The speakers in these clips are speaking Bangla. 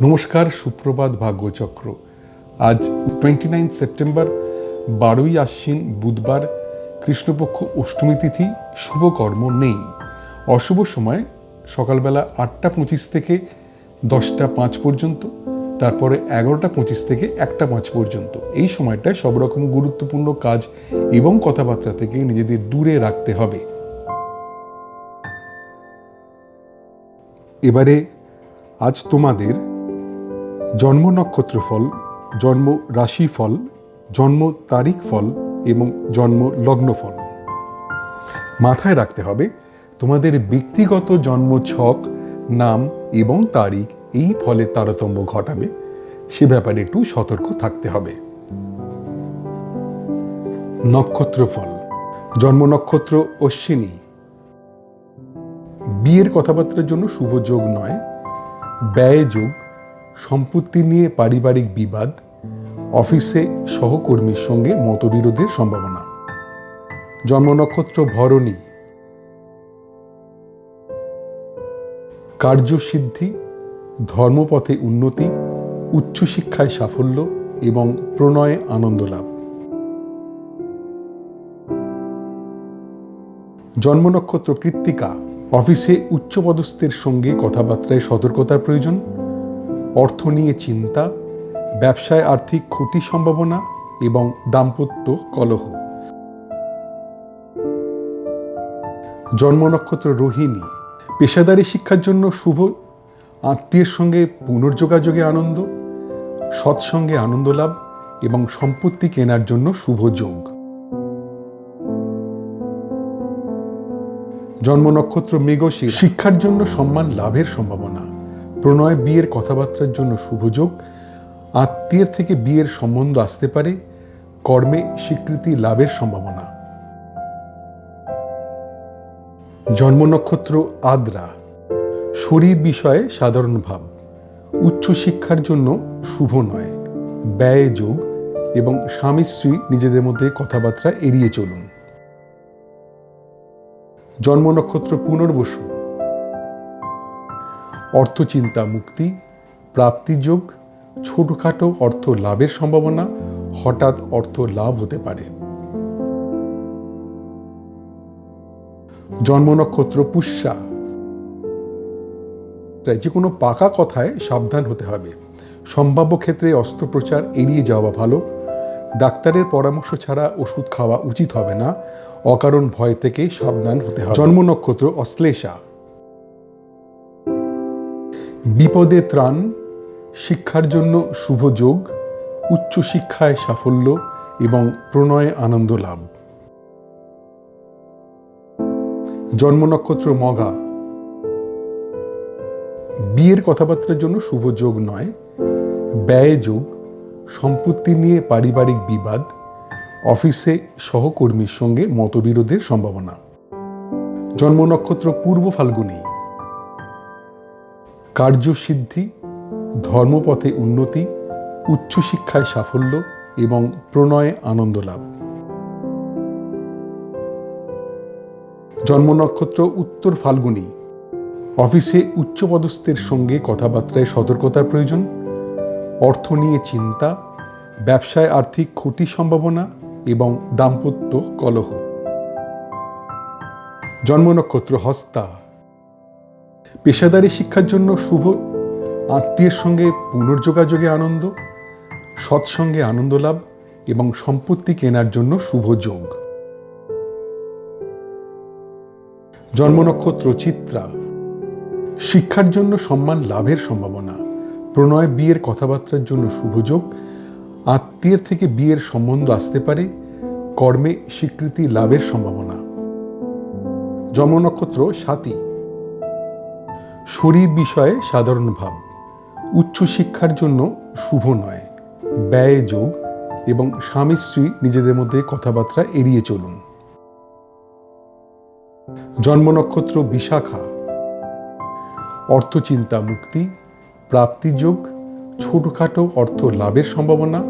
নমস্কার, সুপ্রভাত, ভাগ্যচক্র। আজ 29 সেপ্টেম্বর, 12ই আশ্বিন, বুধবার, কৃষ্ণপক্ষ, অষ্টমী তিথি। শুভকর্ম নেই। অশুভ সময় সকালবেলা 8টা 25 থেকে 10টা 5 পর্যন্ত, তারপরে 11টা 25 থেকে 1টা 5 পর্যন্ত। এই সময়টায় সব রকম গুরুত্বপূর্ণ কাজ এবং কথাবার্তা থেকে নিজেদের দূরে রাখতে হবে। এবারে আজ তোমাদের জন্ম নক্ষত্র ফল, জন্ম রাশি ফল, জন্ম তারিখ ফল এবং জন্ম লগ্ন ফল। মাথায় রাখতে হবে, তোমাদের ব্যক্তিগত জন্ম ছক, নাম এবং তারিখ এই ফলে তারতম্য ঘটাবে। সে ব্যাপারে একটু সতর্ক থাকতে হবে। নক্ষত্র ফল। জন্ম নক্ষত্র অশ্বিনী। বিয়ের কথাবার্তার জন্য শুভ যোগ নয়। ব্যয় যোগ, সম্পত্তি নিয়ে পারিবারিক বিবাদ, অফিসে সহকর্মীর সঙ্গে মতবিরোধের সম্ভাবনা। জন্ম নক্ষত্র ভরণী। কার্যসিদ্ধি, ধর্মপথে উন্নতি, উচ্চশিক্ষায় সাফল্য এবং প্রণয়ে আনন্দ লাভ। জন্ম নক্ষত্র কৃত্তিকা। অফিসে উচ্চপদস্থের সঙ্গে কথাবার্তায় সতর্কতার প্রয়োজন। অর্থ নিয়ে চিন্তা, ব্যবসায় আর্থিক ক্ষতির সম্ভাবনা এবং দাম্পত্য কলহ। জন্ম নক্ষত্র রোহিণী। পেশাদারি শিক্ষার জন্য শুভ, আত্মীয়ের সঙ্গে পুনর্যোগাযোগে আনন্দ, সৎসঙ্গে আনন্দ লাভ এবং সম্পত্তি কেনার জন্য শুভ যোগ। জন্ম নক্ষত্র মৃগশিরা। শিক্ষার জন্য সম্মান লাভের সম্ভাবনা, প্রণয় বিয়ের কথাবার্তার জন্য শুভযোগ, আত্মীয়ের থেকে বিয়ের সম্বন্ধ আসতে পারে, কর্মে স্বীকৃতি লাভের সম্ভাবনা। জন্ম নক্ষত্র আদ্রা। শরীর বিষয়ে সাধারণ ভাব, উচ্চশিক্ষার জন্য শুভ নয়। ব্যয় যোগ এবং স্বামী স্ত্রী নিজেদের মধ্যে কথাবার্তা এড়িয়ে চলুন। জন্ম নক্ষত্র পুনর্বসু। অর্থচিন্তা মুক্তি, প্রাপ্তিযোগ, ছোটখাটো অর্থ লাভের সম্ভাবনা, হঠাৎ অর্থ লাভ হতে পারে। জন্ম নক্ষত্র পুষ্যা। যে কোনো পাকা কথায় সাবধান হতে হবে। সম্ভাব্য ক্ষেত্রে অস্ত্রোপচার এড়িয়ে যাওয়া ভালো। ডাক্তারের পরামর্শ ছাড়া ওষুধ খাওয়া উচিত হবে না। অকারণ ভয় থেকে সাবধান হতে হবে। জন্ম নক্ষত্র অশ্লেষা। বিপদে ত্রাণ, শিক্ষার জন্য শুভ যোগ, উচ্চশিক্ষায় সাফল্য এবং প্রণয়ে আনন্দ লাভ। জন্ম নক্ষত্র মঘা। বিয়ের কথাবার্তার জন্য শুভ যোগ নয়। ব্যয় যোগ, সম্পত্তি নিয়ে পারিবারিক বিবাদ, অফিসে সহকর্মীর সঙ্গে মতবিরোধের সম্ভাবনা। জন্ম নক্ষত্র পূর্ব ফাল্গুনী। কার্যসিদ্ধি, ধর্মপথে উন্নতি, উচ্চশিক্ষায় সাফল্য এবং প্রণয়ে আনন্দ লাভ। জন্ম নক্ষত্র উত্তর ফাল্গুনী। অফিসে উচ্চপদস্থের সঙ্গে কথাবার্তায় সতর্কতার প্রয়োজন। অর্থ নিয়ে চিন্তা, ব্যবসায় আর্থিক ক্ষতির সম্ভাবনা এবং দাম্পত্য কলহ। জন্ম নক্ষত্র হস্তা। পেশাদারি শিক্ষার জন্য শুভ, আত্মীয়ের সঙ্গে পুনর্যোগাযোগে আনন্দ, সৎসঙ্গে আনন্দ লাভ এবং সম্পত্তি কেনার জন্য শুভ যোগ। জন্ম নক্ষত্র চিত্রা। শিক্ষার জন্য সম্মান লাভের সম্ভাবনা, প্রণয় বিয়ের কথাবার্তার জন্য শুভযোগ, আত্মীয়ের থেকে বিয়ের সম্বন্ধ আসতে পারে, কর্মে স্বীকৃতি লাভের সম্ভাবনা। জন্ম নক্ষত্র স্বাতী। শরীর বিষয়ে সাধারণ ভাব, উচ্চশিক্ষার জন্য শুভ নয়। ব্যয় যোগ এবং স্বামী স্ত্রী নিজেদের মধ্যে কথাবার্তা এড়িয়ে চলুন। জন্ম নক্ষত্র বিশাখা। অর্থচিন্তা মুক্তি, প্রাপ্তিযোগ, ছোটখাটো অর্থ লাভের সম্ভাবনা,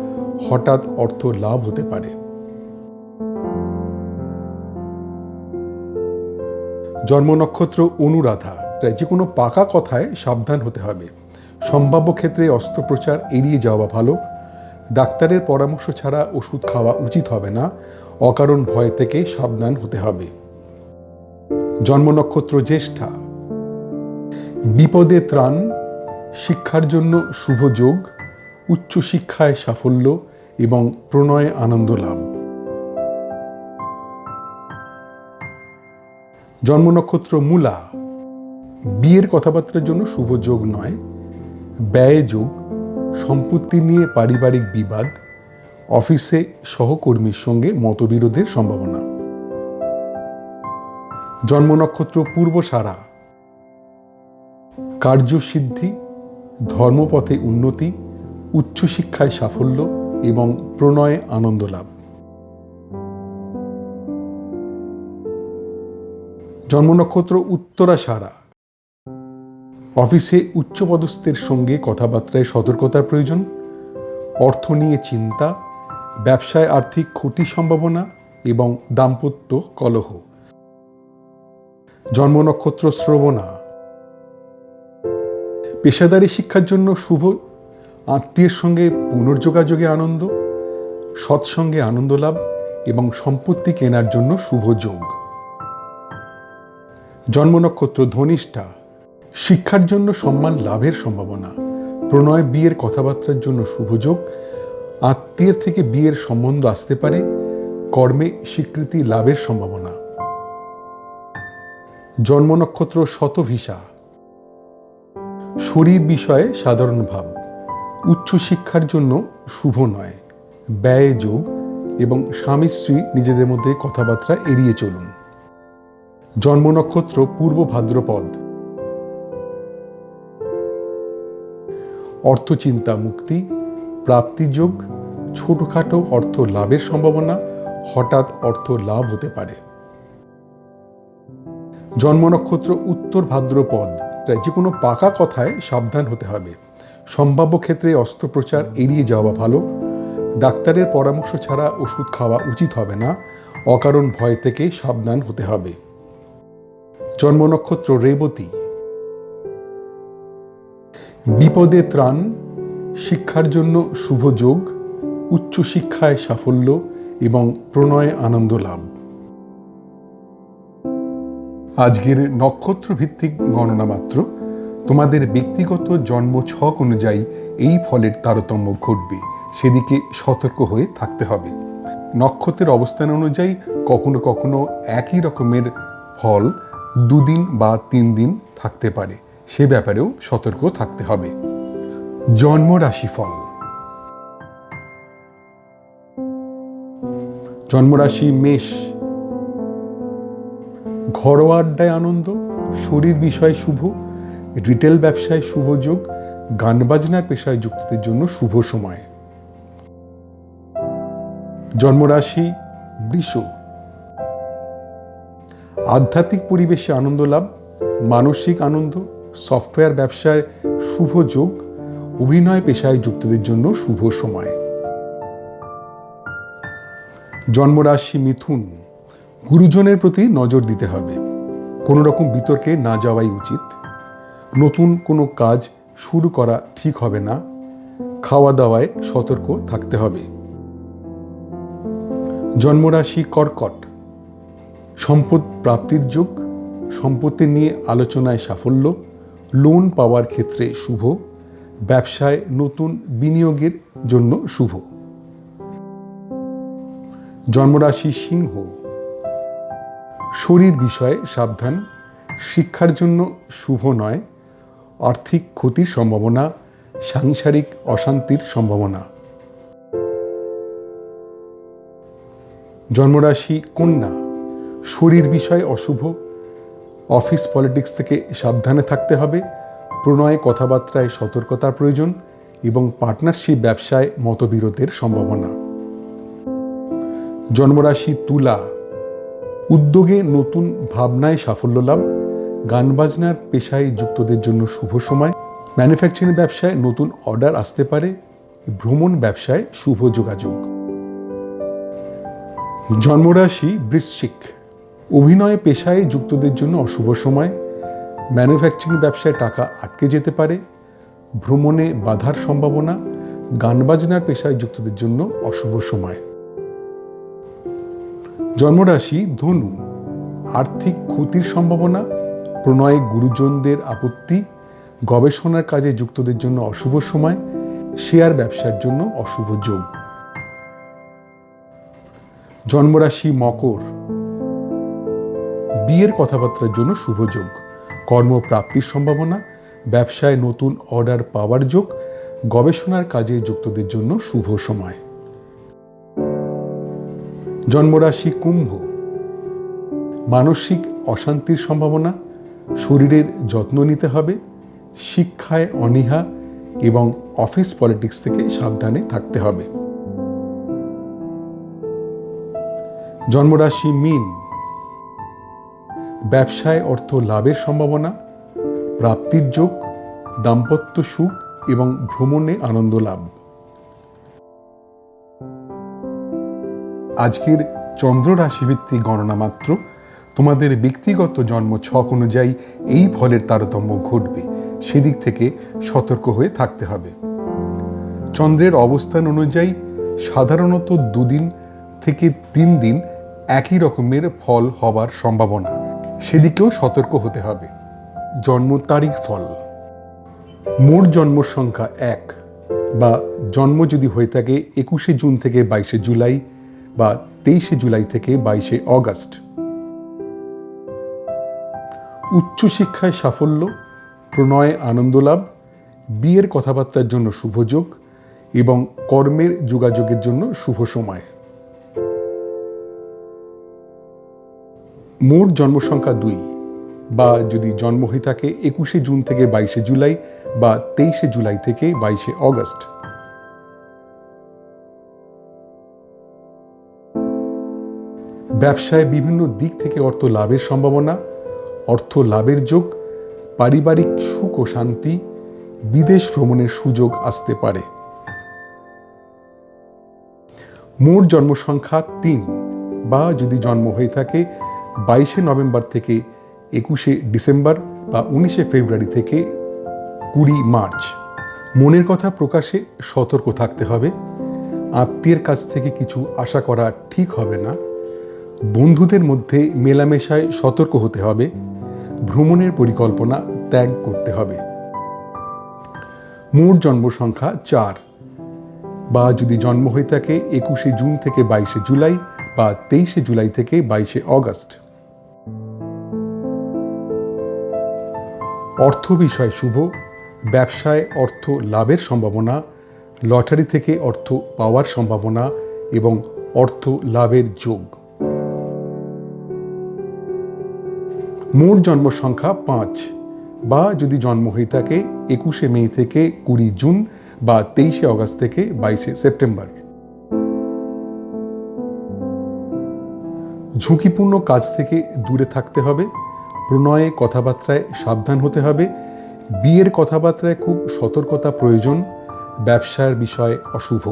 হঠাৎ অর্থ লাভ হতে পারে। জন্ম নক্ষত্র অনুরাধা। যে কোনো পাকা কথায় সাবধান হতে হবে। সম্ভাব্য ক্ষেত্রে অস্ত্রোপচার এড়িয়ে যাওয়া ভালো। ডাক্তারের পরামর্শ ছাড়া ওষুধ খাওয়া উচিত হবে না। অকারণ ভয় থেকে সাবধান হতে হবে। জন্ম নক্ষত্র জ্যেষ্ঠা। বিপদে ত্রাণ, শিক্ষার জন্য শুভ যোগ, উচ্চশিক্ষায় সাফল্য এবং প্রণয়ে আনন্দ লাভ। জন্ম নক্ষত্র মূলা। বিয়ের কথাবার্তার জন্য শুভ যোগ নয়, ব্যয় যোগ, সম্পত্তি নিয়ে পারিবারিক বিবাদ, অফিসে সহকর্মীর সঙ্গে মতবিরোধের সম্ভাবনা। জন্ম নক্ষত্র পূর্বসারা। কার্যসিদ্ধি, ধর্মপথে উন্নতি, উচ্চশিক্ষায় সাফল্য এবং প্রণয়ে আনন্দ লাভ। জন্ম নক্ষত্র উত্তরাষাঢ়া। অফিসে উচ্চপদস্থের সঙ্গে কথাবার্তায় সতর্কতার প্রয়োজন, অর্থ নিয়ে চিন্তা, ব্যবসায় আর্থিক ক্ষতির সম্ভাবনা এবং দাম্পত্য কলহ। জন্ম নক্ষত্র শ্রবণা। পেশাদারী শিক্ষার জন্য শুভ, আত্মীয়ের সঙ্গে পুনর্যোগাযোগে আনন্দ, সৎসঙ্গে আনন্দ লাভ এবং সম্পত্তি কেনার জন্য শুভ যোগ। জন্ম নক্ষত্র ধনিষ্ঠা। শিক্ষার জন্য সম্মান লাভের সম্ভাবনা, প্রণয় বিয়ের কথাবার্তার জন্য শুভ যোগ, আত্মীয়ের থেকে বিয়ের সম্বন্ধ আসতে পারে, কর্মে স্বীকৃতি লাভের সম্ভাবনা। জন্ম নক্ষত্র শতভিষা। শরীর বিষয়ে সাধারণ ভাব, উচ্চশিক্ষার জন্য শুভ নয়, ব্যয় যোগ এবং স্বামী স্ত্রী নিজেদের মধ্যে কথাবার্তা এড়িয়ে চলুন। জন্ম নক্ষত্র পূর্ব ভাদ্রপদ। অর্থচিন্তা মুক্তি, প্রাপ্তিযোগ, ছোটখাটো অর্থ লাভের সম্ভাবনা, হঠাৎ অর্থ লাভ হতে পারে। জন্ম নক্ষত্র উত্তর ভাদ্রপদ। যে কোনো পাকা কথায় সাবধান হতে হবে। সম্ভাব্য ক্ষেত্রে অস্ত্রোপচার এড়িয়ে যাওয়া ভালো। ডাক্তারের পরামর্শ ছাড়া ওষুধ খাওয়া উচিত হবে না। অকারণ ভয় থেকে সাবধান হতে হবে। জন্ম নক্ষত্র রেবতী। বিপদে ত্রাণ, শিক্ষার জন্য শুভ যোগ, উচ্চশিক্ষায় সাফল্য এবং প্রণয়ে আনন্দ লাভ। আজকের নক্ষত্র ভিত্তিক গণনা মাত্র। তোমাদের ব্যক্তিগত জন্ম ছক অনুযায়ী এই ফলের তারতম্য ঘটবে, সেদিকে সতর্ক হয়ে থাকতে হবে। নক্ষত্রের অবস্থান অনুযায়ী কখনো কখনো একই রকমের ফল 2 দিন বা 3 দিন থাকতে পারে, সে ব্যাপারেও সতর্ক থাকতে হবে। জন্ম রাশিফল। জন্মরাশি মেষ। ঘরোয়া আড্ডায় আনন্দ, শরীর বিষয় শুভ, রিটেল ব্যবসায় শুভ যোগ, গান বাজনার পেশায় যুক্তদের জন্য শুভ সময়। জন্মরাশি বৃষ। আধ্যাত্মিক পরিবেশে আনন্দ লাভ, মানসিক আনন্দ, সফটওয়্যার ব্যবসায় শুভ যোগ, অভিনয় পেশায় যুক্তদের জন্য শুভ সময়। জন্মরাশি মিথুন। গুরুজনের প্রতি নজর দিতে হবে, কোনো রকম বিতর্কে না যাওয়াই উচিত। নতুন কোনো কাজ শুরু করা ঠিক হবে না। খাওয়া দাওয়ায় সতর্ক থাকতে হবে। জন্মরাশি কর্কট। সম্পদ প্রাপ্তির যোগ, সম্পত্তি নিয়ে আলোচনায় সাফল্য, লোন পাওয়ার ক্ষেত্রে শুভ, ব্যবসায় নতুন বিনিয়োগের জন্য শুভ। জন্মরাশি সিংহ। শরীর বিষয়ে সাবধান, শিক্ষার জন্য শুভ নয়, আর্থিক ক্ষতির সম্ভাবনা, সাংসারিক অশান্তির সম্ভাবনা। জন্মরাশি কন্যা। শরীর বিষয়ে অশুভ, অফিস পলিটিক্স থেকে সাবধানে থাকতে হবে, প্রণয়ে কথাবার্তায় সতর্কতার প্রয়োজন এবং পার্টনারশিপ ব্যবসায় মতবিরোধের সম্ভাবনা। জন্মরাশি তুলা। উদ্যোগে নতুন ভাবনায় সাফল্য লাভ, গান বাজনার পেশায় যুক্তদের জন্য শুভ সময়, ম্যানুফ্যাকচারিং ব্যবসায় নতুন অর্ডার আসতে পারে, ভ্রমণ ব্যবসায় শুভ যোগাযোগ। জন্মরাশি বৃশ্চিক। অভিনয় পেশায় যুক্তদের জন্য অশুভ সময়, ম্যানুফ্যাকচারিং ব্যবসায় টাকা আটকে যেতে পারে, ভ্রমণে বাধার সম্ভাবনা, গান বাজনার পেশায় যুক্তদের জন্য অশুভ সময়। জন্মরাশি ধনু, আর্থিক ক্ষতির সম্ভাবনা, প্রণয়ে গুরুজনদের আপত্তি, গবেষণার কাজে যুক্তদের জন্য অশুভ সময়, শেয়ার ব্যবসার জন্য অশুভ যোগ। জন্মরাশি মকর, বিয়ের কথাবার্তার জন্য শুভ যোগ, কর্মপ্রাপ্তির সম্ভাবনা, ব্যবসায় নতুন অর্ডার পাওয়ার যোগ, গবেষণার কাজে যুক্তদের জন্য শুভ সময়। জন্মরাশি কুম্ভ, মানসিক অশান্তির সম্ভাবনা, শরীরের যত্ন নিতে হবে, শিক্ষায় অনীহা এবং অফিস পলিটিক্স থেকে সাবধানে থাকতে হবে। জন্মরাশি মীন, ব্যবসায় অর্থ লাভের সম্ভাবনা, প্রাপ্তির যোগ, দাম্পত্য সুখ এবং ভ্রমণে আনন্দ লাভ। আজকের চন্দ্র রাশিভিত্তিক গণনা মাত্র। তোমাদের ব্যক্তিগত জন্ম ছক অনুযায়ী এই ফলের তারতম্য ঘটবে, সেদিক থেকে সতর্ক হয়ে থাকতে হবে। চন্দ্রের অবস্থান অনুযায়ী সাধারণত 2 দিন থেকে 3 দিন একই রকমের ফল হবার সম্ভাবনা, সেদিকেও সতর্ক হতে হবে। জন্ম তারিখ ফল, মোট জন্ম সংখ্যা 1 বা জন্ম যদি হয়ে থাকে 21শে জুন থেকে 22শে জুলাই বা 23শে জুলাই থেকে 22শে অগস্ট। উচ্চশিক্ষায় সাফল্য, প্রণয়ে আনন্দ লাভ, বিয়ের কথাবার্তার জন্য শুভ যোগ এবং কর্মের যোগাযোগের জন্য শুভ সময়। মোট জন্ম সংখ্যা 2 বা যদি জন্ম হয়ে থাকে 21শে জুন থেকে 22শে জুলাই বা 23শে জুলাই থেকে 22শে অগস্ট। ব্যবসায় বিভিন্ন দিক থেকে অর্থ লাভের সম্ভাবনা, অর্থ লাভের যোগ, পারিবারিক সুখ ও শান্তি, বিদেশ ভ্রমণের সুযোগ আসতে পারে। মোট জন্ম সংখ্যা 3 বা যদি জন্ম হয়ে থাকে 22শে নভেম্বর থেকে 21শে ডিসেম্বর বা 19শে ফেব্রুয়ারি থেকে 20 মার্চ। মনের কথা প্রকাশে সতর্ক থাকতে হবে। আত্মীয়ের কাছ থেকে কিছু আশা করা ঠিক হবে না। বন্ধুদের মধ্যে মেলামেশায় সতর্ক হতে হবে। ভ্রমণের পরিকল্পনা ত্যাগ করতে হবে। মোট জন্ম সংখ্যা 4 বা যদি জন্ম হয়ে থাকে 21শে জুন থেকে 22শে জুলাই বা 23শে জুলাই থেকে 22শে অগস্ট। অর্থ বিষয় শুভ, ব্যবসায় অর্থ লাভের সম্ভাবনা, লটারি থেকে অর্থ পাওয়ার সম্ভাবনা এবং অর্থ লাভের যোগ। মোট জন্ম সংখ্যা 5 বা যদি জন্ম হয়ে থাকে 21শে মে থেকে 20 জুন বা 23শে অগস্ট থেকে 22শে সেপ্টেম্বর। ঝুঁকিপূর্ণ কাজ থেকে দূরে থাকতে হবে। প্রণয়ে কথাবার্তায় সাবধান হতে হবে। বিয়ের কথাবার্তায় খুব সতর্কতা প্রয়োজন। ব্যবসার বিষয় অশুভ।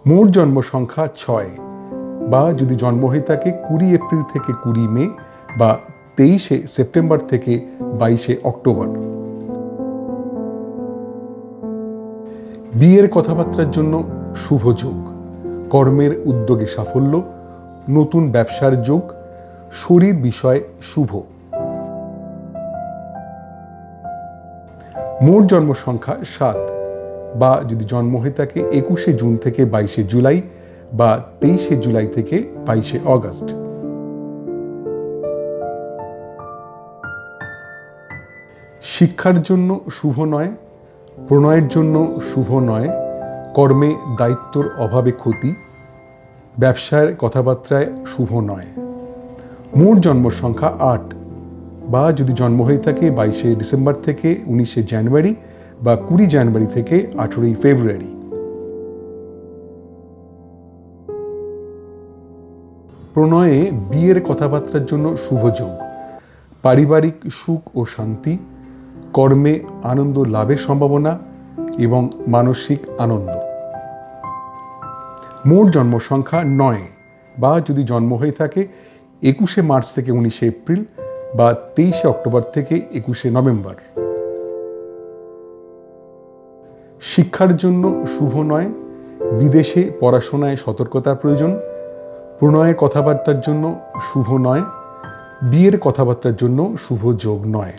মোট জন্ম সংখ্যা 6 বা যদি জন্ম হয়ে থাকে 20 এপ্রিল থেকে 20 মে বা 23শে সেপ্টেম্বর থেকে 22শে অক্টোবর। বিয়ের কথাবার্তার জন্য শুভ যোগ, কর্মের উদ্যোগে সাফল্য, নতুন ব্যবসার যোগ, শরীর বিষয় শুভ। মোট জন্ম সংখ্যা 7 বা যদি জন্ম হয়ে থাকে 21শে জুন থেকে 22শে জুলাই বা 23শে জুলাই থেকে 22শে অগস্ট। শিক্ষার জন্য শুভ নয়, প্রণয়ের জন্য শুভ নয়, কর্মে দায়িত্বর অভাবে ক্ষতি, ব্যবসার কথাবার্তায় শুভ নয়। মোট জন্ম সংখ্যা 8 বা যদি জন্ম হয়ে থাকে 22শে ডিসেম্বর থেকে 19শে জানুয়ারি বা 20 জানুয়ারি থেকে 18ই ফেব্রুয়ারি। প্রণয়ে বিয়ের কথাবার্তার জন্য শুভ যোগ, পারিবারিক সুখ ও শান্তি, কর্মে আনন্দ লাভের সম্ভাবনা এবং মানসিক আনন্দ। মোট জন্ম সংখ্যা 9 বা যদি জন্ম হয়ে থাকে 21শে মার্চ থেকে 19শে এপ্রিল বা 23শে অক্টোবর থেকে 21শে নভেম্বর। শিক্ষার জন্য শুভ নয়, বিদেশে পড়াশোনায় সতর্কতার প্রয়োজন। প্রণয়ের কথাবার্তার জন্য শুভ নয়, বিয়ের কথাবার্তার জন্য শুভ যোগ নয়।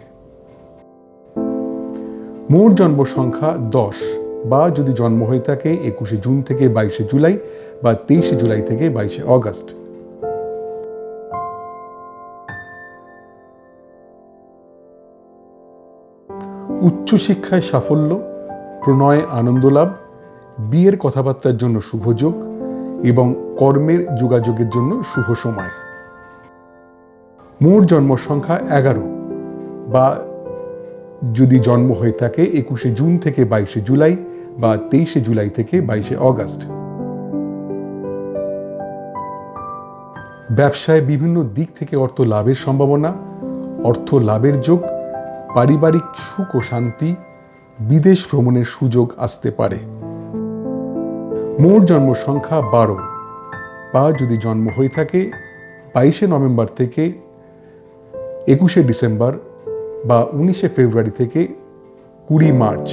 মোট জন্ম সংখ্যা 10, বা যদি জন্ম হয়ে থাকে 21শে জুন থেকে 22শে জুলাই বা 23শে জুলাই থেকে 22শে অগস্ট। উচ্চশিক্ষায় সাফল্য, প্রণয়ে আনন্দ লাভ, বিয়ের কথাবার্তার জন্য শুভ যোগ এবং কর্মের যোগাযোগের জন্য শুভ সময়। মোট জন্ম সংখ্যা 11, বা যদি জন্ম হয়ে থাকে 21শে জুন থেকে 22শে জুলাই বা 23শে জুলাই থেকে 22শে অগস্ট। ব্যবসায় বিভিন্ন দিক থেকে অর্থ লাভের সম্ভাবনা, অর্থ লাভের যোগ, পারিবারিক সুখ ও শান্তি, বিদেশ ভ্রমণের সুযোগ আসতে পারে। মোট জন্ম সংখ্যা 12, বা যদি জন্ম হয়ে থাকে 22শে নভেম্বর থেকে 21শে ডিসেম্বর বা 19শে ফেব্রুয়ারি থেকে 20 মার্চ।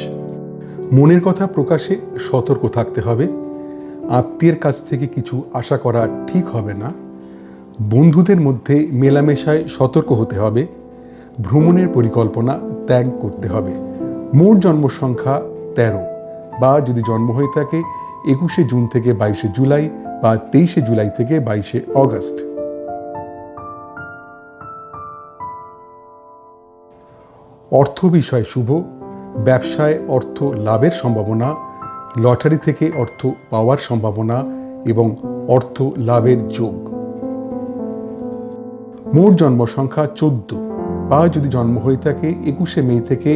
মনের কথা প্রকাশে সতর্ক থাকতে হবে। আত্মীয়ের কাছ থেকে কিছু আশা করা ঠিক হবে না। বন্ধুদের মধ্যে মেলামেশায় সতর্ক হতে হবে। ভ্রমণের পরিকল্পনা ত্যাগ করতে হবে। মোট জন্ম সংখ্যা 13, বা যদি জন্ম হয়ে থাকে 21শে জুন থেকে 22শে জুলাই বা 23শে জুলাই থেকে 22শে অগস্ট। অর্থ বিষয় শুভ, ব্যবসায় অর্থ লাভের সম্ভাবনা, লটারি থেকে অর্থ পাওয়ার সম্ভাবনা এবং অর্থ লাভের যোগ। মোট জন্ম সংখ্যা 14, বা যদি জন্ম হয়ে থাকে 21শে মে থেকে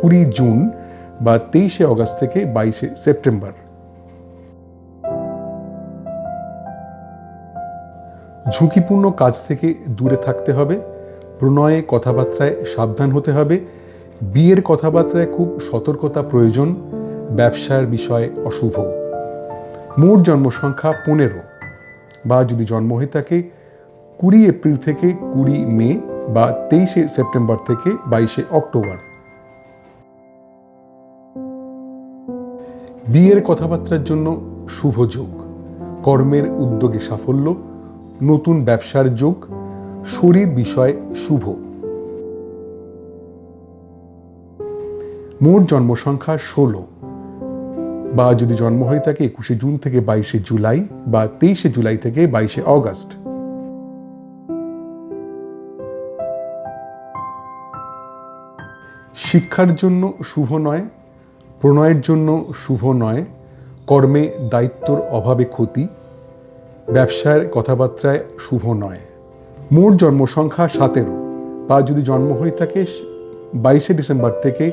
20 জুন বা 23শে অগস্ট থেকে 22শে সেপ্টেম্বর। ঝুঁকিপূর্ণ কাজ থেকে দূরে থাকতে হবে। প্রণয়ে কথাবার্তায় সাবধান হতে হবে। বিয়ের কথাবার্তায় খুব সতর্কতা প্রয়োজন। ব্যবসার বিষয় অশুভ। মোট জন্ম সংখ্যা 15, বা যদি জন্ম হয়ে থাকে 20 এপ্রিল থেকে 20 মে বা 23শে সেপ্টেম্বর থেকে 22শে অক্টোবর। বিয়ের কথাবার্তার জন্য শুভ যোগ, কর্মের উদ্যোগে সাফল্য, নতুন ব্যবসার যোগ, শরীর বিষয় শুভ। মোট জন্ম সংখ্যা 16, বা যদি জন্ম হয়ে থাকে 21শে জুন থেকে 22শে জুলাই বা 23শে জুলাই থেকে 22শে অগস্ট। শিক্ষার জন্য শুভ নয়, প্রণয়ের জন্য শুভ নয়, কর্মে দায়িত্বর অভাবে ক্ষতি, ব্যবসার কথাবার্তায় শুভ নয়। মোট জন্ম সংখ্যা 17, বা যদি জন্ম হয়ে থাকে 22শে ডিসেম্বর থেকে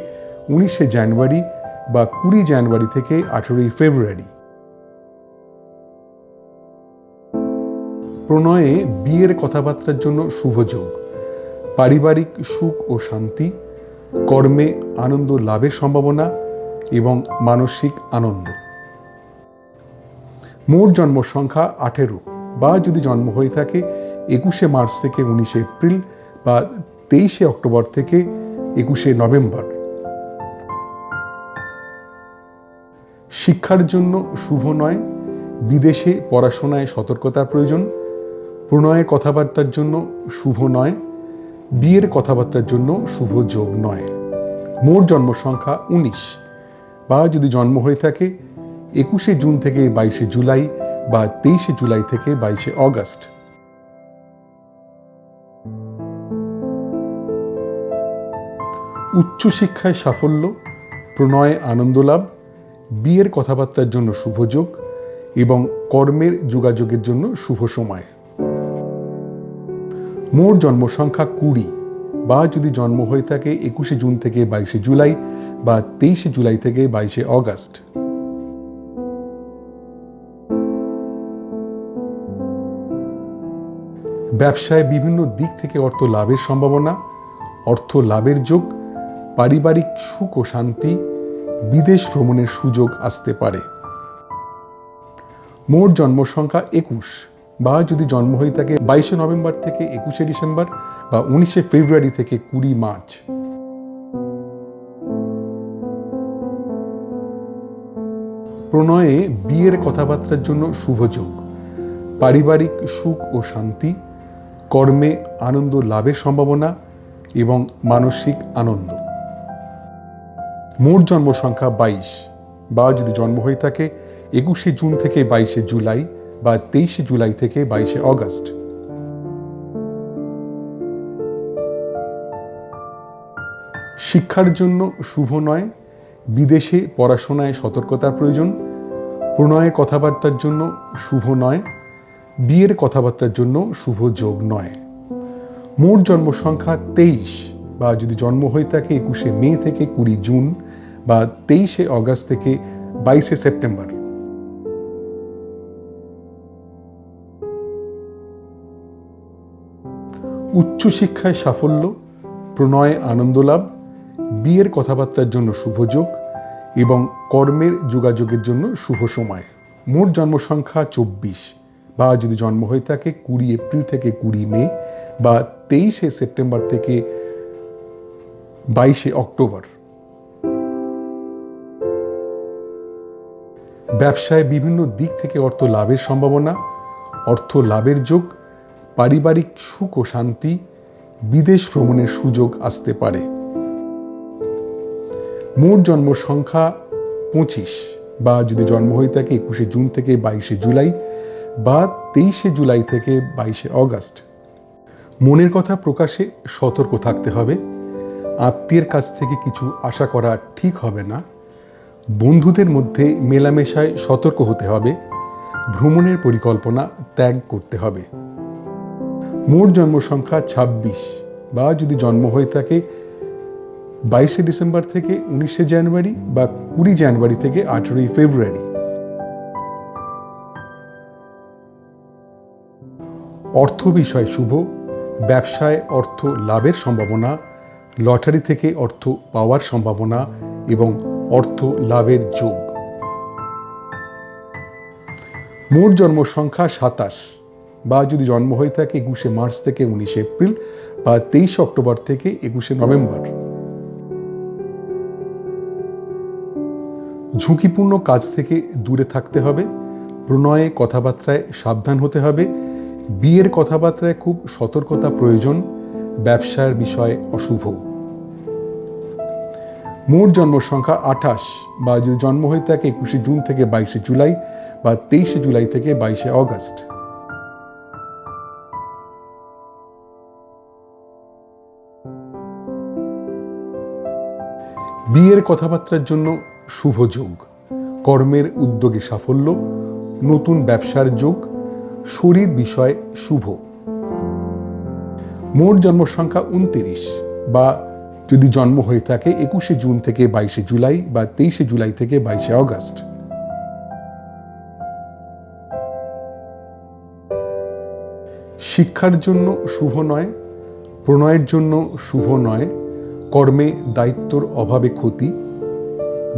19শে জানুয়ারি বা 20 জানুয়ারি থেকে 18ই ফেব্রুয়ারি। প্রণয়ে বিয়ের কথাবার্তার জন্য শুভ যোগ, পারিবারিক সুখ ও শান্তি, কর্মে আনন্দ লাভের সম্ভাবনা এবং মানসিক আনন্দ। মোট জন্ম সংখ্যা 18, বা যদি জন্ম হয়ে থাকে 21শে মার্চ থেকে 19শে এপ্রিল বা 23শে অক্টোবর থেকে 21শে নভেম্বর। শিক্ষার জন্য শুভ নয়, বিদেশে পড়াশোনায় সতর্কতার প্রয়োজন। প্রণয়ের কথাবার্তার জন্য শুভ নয়, বিয়ের কথাবার্তার জন্য শুভ যোগ নয়। মোট জন্ম সংখ্যা 19, বা যদি জন্ম হয়ে থাকে 21শে জুন থেকে 22শে জুলাই বা 23শে জুলাই থেকে 22শে অগস্ট। উচ্চশিক্ষায় সাফল্য, প্রণয়ে আনন্দ লাভ, বিয়ের কথাবার্তার জন্য শুভ যোগ এবং কর্মের যোগাযোগের জন্য শুভ সময়। মোট জন্ম সংখ্যা 20, বা যদি জন্ম হয়ে থাকে 21শে জুন থেকে 22শে জুলাই বা 23শে জুলাই থেকে 22শে অগস্ট। ব্যবসায় বিভিন্ন দিক থেকে অর্থ লাভের সম্ভাবনা, অর্থ লাভের যোগ, পারিবারিক সুখ ও শান্তি, বিদেশ ভ্রমণের সুযোগ আসতে পারে। মোট জন্ম সংখ্যা 21, বা যদি জন্ম হয়ে থাকে 22শে নভেম্বর থেকে 21শে ডিসেম্বর বা 19শে ফেব্রুয়ারি থেকে 20 মার্চ। প্রণয়ে বিয়ের কথাবার্তার জন্য শুভ যোগ, পারিবারিক সুখ ও শান্তি, কর্মে আনন্দ লাভের সম্ভাবনা এবং মানসিক আনন্দ। মোট জন্ম সংখ্যা 22, বা যদি জন্ম হয়ে থাকে 21শে জুন থেকে 22শে জুলাই বা 23শে জুলাই থেকে 22শে অগস্ট। শিক্ষার জন্য শুভ নয়, বিদেশে পড়াশোনায় সতর্কতার প্রয়োজন। প্রণয়ের কথাবার্তার জন্য শুভ নয়, বিয়ের কথাবার্তার জন্য শুভ যোগ নয়। মোট জন্ম সংখ্যা 23, বা যদি জন্ম হয়ে থাকে 21শে মে থেকে 20 জুন বা 23শে অগস্ট থেকে 22শে সেপ্টেম্বর। উচ্চশিক্ষায় সাফল্য, প্রণয়ে আনন্দ লাভ, বিয়ের কথাবার্তার জন্য শুভ যোগ এবং কর্মের যোগাযোগের জন্য শুভ সময়। মোট জন্ম সংখ্যা 24, বা যদি জন্ম হয়ে থাকে 20 এপ্রিল থেকে 20 মে বা 23শে সেপ্টেম্বর থেকে 22শে অক্টোবর। ব্যবসায় বিভিন্ন দিক থেকে অর্থ লাভের সম্ভাবনা, অর্থ লাভের যোগ, পারিবারিক সুখ ও শান্তি, বিদেশ ভ্রমণের সুযোগ আসতে পারে। মোট জন্ম সংখ্যা 25, বা যদি জন্ম হয়ে থাকে 21শে জুন থেকে 22শে জুলাই বা 23শে জুলাই থেকে 22শে অগস্ট। মনের কথা প্রকাশে সতর্ক থাকতে হবে। আত্মীয়ের কাছ থেকে কিছু আশা করা ঠিক হবে না। বন্ধুদের মধ্যে মেলামেশায় সতর্ক হতে হবে। ভ্রমণের পরিকল্পনা ত্যাগ করতে হবে। মোট জন্ম সংখ্যা 26, বা যদি জন্ম হয়ে থাকে 22শে ডিসেম্বর থেকে 19শে জানুয়ারি বা 20 জানুয়ারি থেকে 18ই ফেব্রুয়ারি। অর্থ বিষয় শুভ, ব্যবসায় অর্থ লাভের সম্ভাবনা, লটারি থেকে অর্থ পাওয়ার সম্ভাবনা এবং অর্থ লাভের যোগ। মোট জন্ম সংখ্যা 27, বা যদি জন্ম হয়ে থাকে 21শে মার্চ থেকে 19শে এপ্রিল বা 23শে অক্টোবর থেকে 21শে নভেম্বর। ঝুঁকিপূর্ণ কাজ থেকে দূরে থাকতে হবে। প্রণয়ে কথাবার্তায় সাবধান হতে হবে। বিয়ের কথাবার্তায় খুব সতর্কতা প্রয়োজন। ব্যবসার বিষয় অশুভ। মোট জন্ম সংখ্যা 28, বা যদি জন্ম হয়ে থাকে 21শে জুন থেকে 22শে জুলাই বা 23শে জুলাই থেকে 22শে অগস্ট। বিয়ের কথাবার্তার জন্য শুভ যোগ, কর্মের উদ্যোগে সাফল্য, নতুন ব্যবসার যোগ, শরীর বিষয় শুভ। মোট জন্ম সংখ্যা 29, বা যদি জন্ম হয়ে থাকে 21শে জুন থেকে 22শে জুলাই বা 23শে জুলাই থেকে 22শে অগস্ট। শিক্ষার জন্য শুভ নয়, প্রণয়ের জন্য শুভ নয়, কর্মে দায়িত্বর অভাবে ক্ষতি,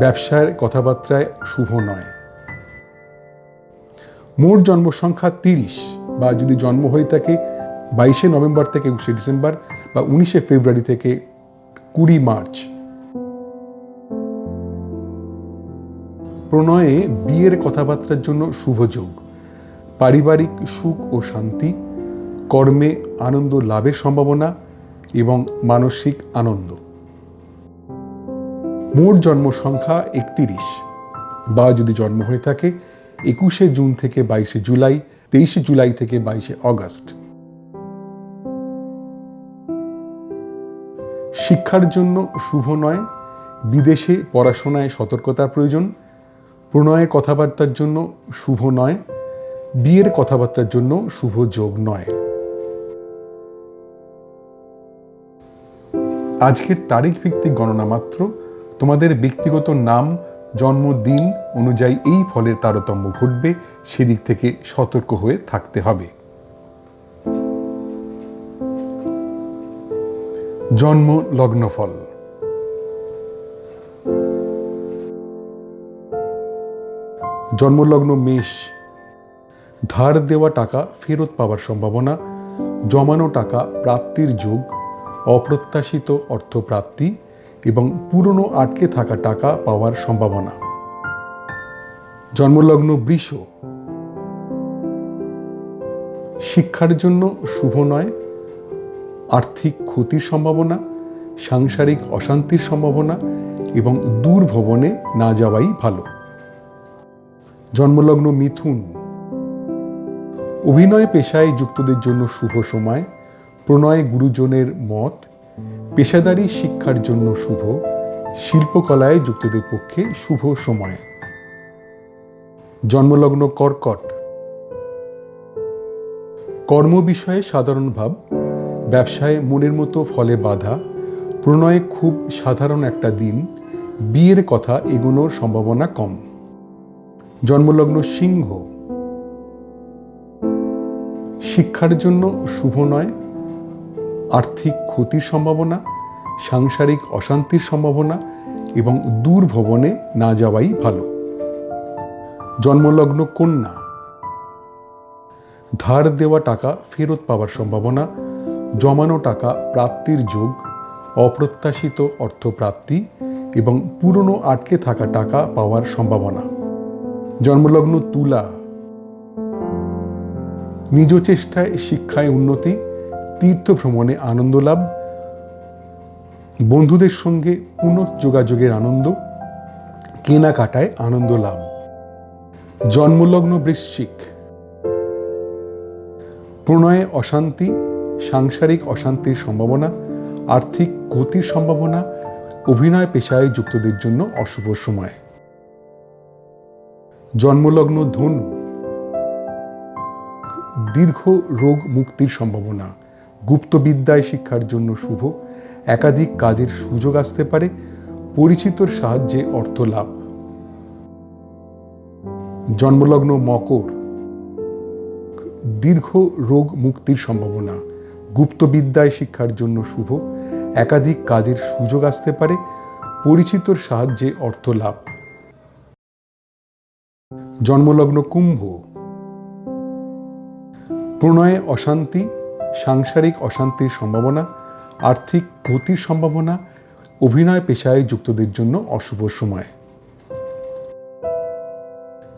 ব্যবসার কথাবার্তায় শুভ নয়। মোট জন্ম সংখ্যা 30, বা যদি জন্ম হয়ে থাকে 22শে নভেম্বর থেকে 21শে ডিসেম্বর বা 19শে ফেব্রুয়ারি থেকে 20 মার্চ। প্রণয়ে বিয়ের কথাবার্তার জন্য শুভ যোগ, পারিবারিক সুখ ও শান্তি, কর্মে আনন্দ লাভের সম্ভাবনা এবং মানসিক আনন্দ। মোট জন্ম সংখ্যা 31, বা যদি জন্ম হয়ে থাকে 21শে জুন থেকে 22শে জুলাই, 23শে জুলাই থেকে 22শে অগস্ট। শিক্ষার জন্য শুভ নয়, বিদেশে পড়াশোনায় সতর্কতার প্রয়োজন। প্রণয়ের কথাবার্তার জন্য শুভ নয়, বিয়ের কথাবার্তার জন্য শুভ যোগ নয়। আজকের তারিখ ভিত্তিক গণনা মাত্র। তোমাদের ব্যক্তিগত নাম, জন্মদিন অনুযায়ী এই ফলের তারতম্য ঘটবে, সেদিক থেকে সতর্ক হয়ে থাকতে হবে। জন্ম লগ্নফল। জন্মলগ্ন মেষ। ধার দেওয়া টাকা ফেরত পাওয়ার সম্ভাবনা, জমানো টাকা প্রাপ্তির যোগ, অপ্রত্যাশিত অর্থপ্রাপ্তি এবং পুরনো আটকে থাকা টাকা পাওয়ার সম্ভাবনা। জন্মলগ্ন বৃষ, শিক্ষার জন্য শুভ নয়, আর্থিক ক্ষতির সম্ভাবনা, সাংসারিক অশান্তির সম্ভাবনা এবং দূর ভ্রমণে না যাওয়াই ভালো। জন্মলগ্ন মিথুন, অভিনয় পেশায় যুক্তদের জন্য শুভ সময়, প্রণয় গুরুজনের মত, পেশাদারি শিক্ষার জন্য শুভ, শিল্পকলায় যুক্তদের পক্ষে শুভ সময়। জন্মলগ্ন কর্কট, কর্ম বিষয়ে সাধারণ ভাব, ব্যবসায় মনের মতো ফলে বাধা, প্রণয়ে খুব সাধারণ একটা দিন, বিয়ের কথা এগোনোর সম্ভাবনা কম। জন্মলগ্ন সিংহ, শিক্ষার জন্য শুভ নয়, আর্থিক ক্ষতির সম্ভাবনা, সাংসারিক অশান্তির সম্ভাবনা এবং দূর ভ্রমণে না যাওয়াই ভালো। জন্মলগ্ন কন্যা, ধার দেওয়া টাকা ফেরত পাওয়ার সম্ভাবনা, জমানো টাকা প্রাপ্তির যোগ, অপ্রত্যাশিত অর্থপ্রাপ্তি এবং পুরনো আটকে থাকা টাকা পাওয়ার সম্ভাবনা। জন্মলগ্ন তুলা, নিজ চেষ্টায় শিক্ষায় উন্নতি, তীর্থ ভ্রমণে আনন্দ লাভ, বন্ধুদের সঙ্গে পুনঃযোগাযোগের আনন্দ, কেনাকাটায় আনন্দ লাভ। জন্মলগ্ন বৃশ্চিক, প্রণয়ে অশান্তি, সাংসারিক অশান্তির সম্ভাবনা, আর্থিক ক্ষতির সম্ভাবনা, অভিনয় পেশায় যুক্তদের জন্য অশুভ সময়। জন্মলগ্ন ধনু, দীর্ঘ রোগ মুক্তির সম্ভাবনা, গুপ্তবিদ্যায় শিক্ষার জন্য শুভ, একাধিক কাজের সুযোগ আসতে পারে, পরিচিতর সাহায্যে অর্থ লাভ। জন্মলগ্ন মকর, দীর্ঘ রোগ মুক্তির সম্ভাবনা, গুপ্তবিদ্যায় শিক্ষার জন্য শুভ, একাধিক কাজের সুযোগ আসতে পারে, পরিচিতর সাহায্যে অর্থ লাভ। জন্মলগ্ন কুম্ভ, প্রণয়ে অশান্তি, সাংসারিক অশান্তির সম্ভাবনা, আর্থিক ক্ষতির সম্ভাবনা, অভিনয় পেশায় যুক্তদের জন্য অশুভ সময়।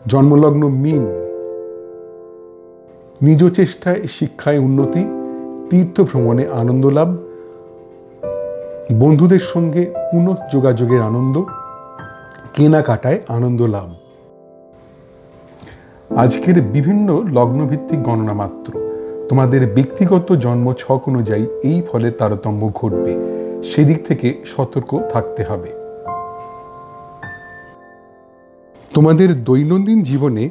জন্মলগ্ন মীন, নিজ চেষ্টায় শিক্ষায় উন্নতি, তীর্থ ভ্রমণে আনন্দ লাভ, বন্ধুদের সঙ্গে পুনঃযোগাযোগের আনন্দ, কেনাকাটায় আনন্দ লাভ। আজকের বিভিন্ন লগ্নভিত্তিক গণনা মাত্র, তোমাদের ব্যক্তিগত জন্ম ছক অনুযায়ী এই ফলের তারতম্য ঘটবে, সেদিক থেকে সতর্ক থাকতে হবে। তোমাদের দৈনন্দিন জীবনে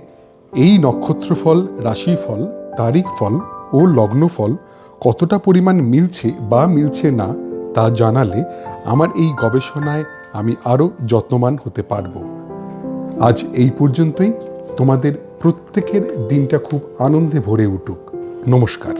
এই নক্ষত্রফল, রাশিফল, তারিখ ফল ও লগ্নফল কতটা পরিমাণ মিলছে বা মিলছে না তা জানালে আমার এই গবেষণায় আমি আরও যত্নবান হতে পারব। আজ এই পর্যন্তই। তোমাদের প্রত্যেকের দিনটা খুব আনন্দে ভরে উঠুক। নমস্কার।